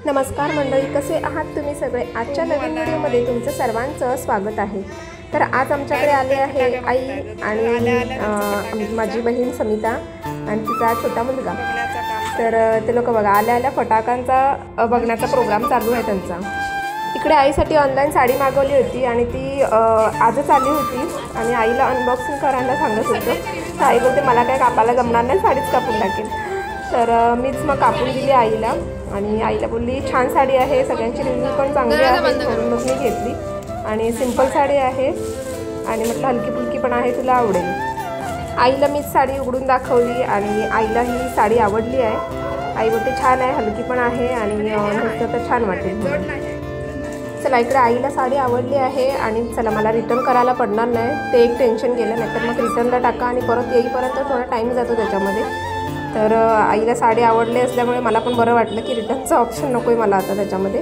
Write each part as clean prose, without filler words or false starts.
नमस्कार मंडळी, कसे आहात तुम्ही सगळे। आजच्या नवीन व्हिडिओमध्ये तुमचं सर्वांचं स्वागत आहे। तर आज आमच्याकडे आले आहे आई आणि माझी बहीण समिता आणि तिचा छोटा मुलगा। तर ते लोक बघा आल्या फटाक्यांचा बघण्याचा प्रोग्राम चालू आहे त्यांचा। इकडे आईसाठी ऑनलाईन साडी मागवली होती आणि ती आजच आली होती आणि आईला अनबॉक्सिंग करायला सांगत होतं। तर आई बोलते मला काय कापायला जमणार नाही, साडीच कापून टाकेल। तर मीच मग कापून दिली आईला आणि आईला बोलली छान साडी आहे, सगळ्यांची रिव्ह्यू पण चांगली आहे म्हणून मग मी घेतली। आणि सिंपल साडी आहे आणि म्हटलं हलकी फुलकी पण आहे, तुला आवडेल। आईला मीच साडी उघडून दाखवली आणि आईला ही साडी आवडली आहे। आई बोलते छान आहे, हलकी पण आहे आणि नुसतं तर छान वाटेल। चला इकडे आईला साडी आवडली आहे आणि चला मला रिटर्न करायला पडणार नाही, ते एक टेन्शन गेलं। नाहीतर मग रिटर्नला टाका आणि परत येईपर्यंत थोडा टाईम जातो त्याच्यामध्ये। तर आईला साडी आवडली असल्यामुळे मला पण बरं वाटलं की रिटर्नचा ऑप्शन नको आहे मला आता त्याच्यामध्ये।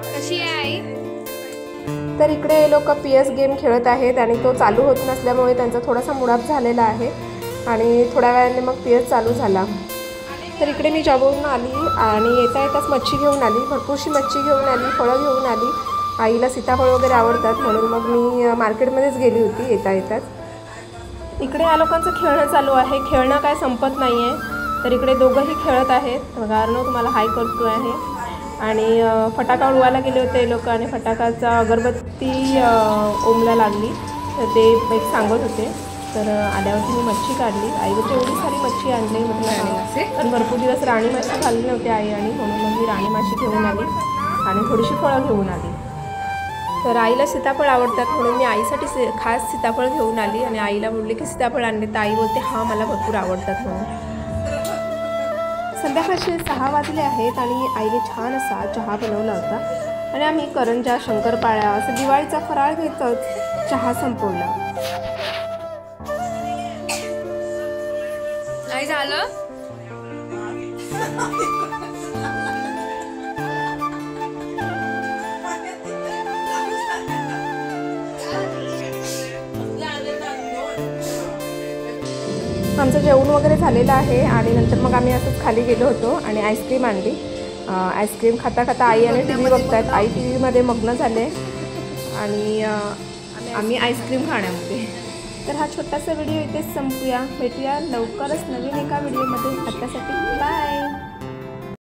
कशी आहे आई? तर इकडे लोक PS गेम खेळत आहेत आणि तो चालू होत नसल्यामुळे त्यांचा थोडासा मुडाप झालेला आहे आणि थोड्या वेळाने मग PS चालू झाला। तर इकडे मी जॉबवरून आली आणि येता येताच मच्छी घेऊन आली, भरपूरशी मच्छी घेऊन आली, फळं घेऊन आली। आईला सीताफळ वगैरे आवडतात म्हणून मग मी मार्केटमध्येच गेली होती येता येताच। इकडे या लोकांचं खेळणं चालू आहे, खेळणं काय संपत नाही आहे। तर इकडे दोघंही खेळत आहेत, बघा अर्णव तुम्हाला हाय करतो आहे। आणि फटाका उडवायला गेले होते लोक आणि फटाकाचा अगरबत्ती ओमला लागली, तर ते एक सांगत होते। तर आल्यावरती मी मच्छी काढली, आई बोलते एवढी सारी मच्छी आणली म्हटलं, पण भरपूर दिवस राणी माशी खाल्ली नव्हती आई आणि म्हणून मग मी राणी माशी घेऊन आली आणि थोडीशी फळं घेऊन आली। तर आईला सीताफळ आवडतात म्हणून मी आईसाठी खास सीताफळ घेऊन आली आणि आईला बोलले की सीताफळ आणले, तर आई बोलते हां मला भरपूर आवडतात म्हणून। संध्याकाळचे 6 वाजले आहेत आणि आईने छान असा चहा बनवला होता आणि आम्ही करंजा, शंकरपाळ्या असं दिवाळीचा फराळ घेतच चहा संपवला। नाही झालं? आमचं जेवण वगैरे झालेलं आहे आणि नंतर मग आम्ही असंच खाली गेलो होतो आणि आईस्क्रीम आणली। आईस्क्रीम खाता खाता आई आणि TV बघतायत, आई TV मध्ये मग्न झाले आणि आम्ही आईस्क्रीम खाण्यामध्ये। तर हा छोटासा व्हिडिओ इथेच संपूया, भेटूया लवकरच नवीन एका व्हिडिओमध्ये। आतासाठी बाय।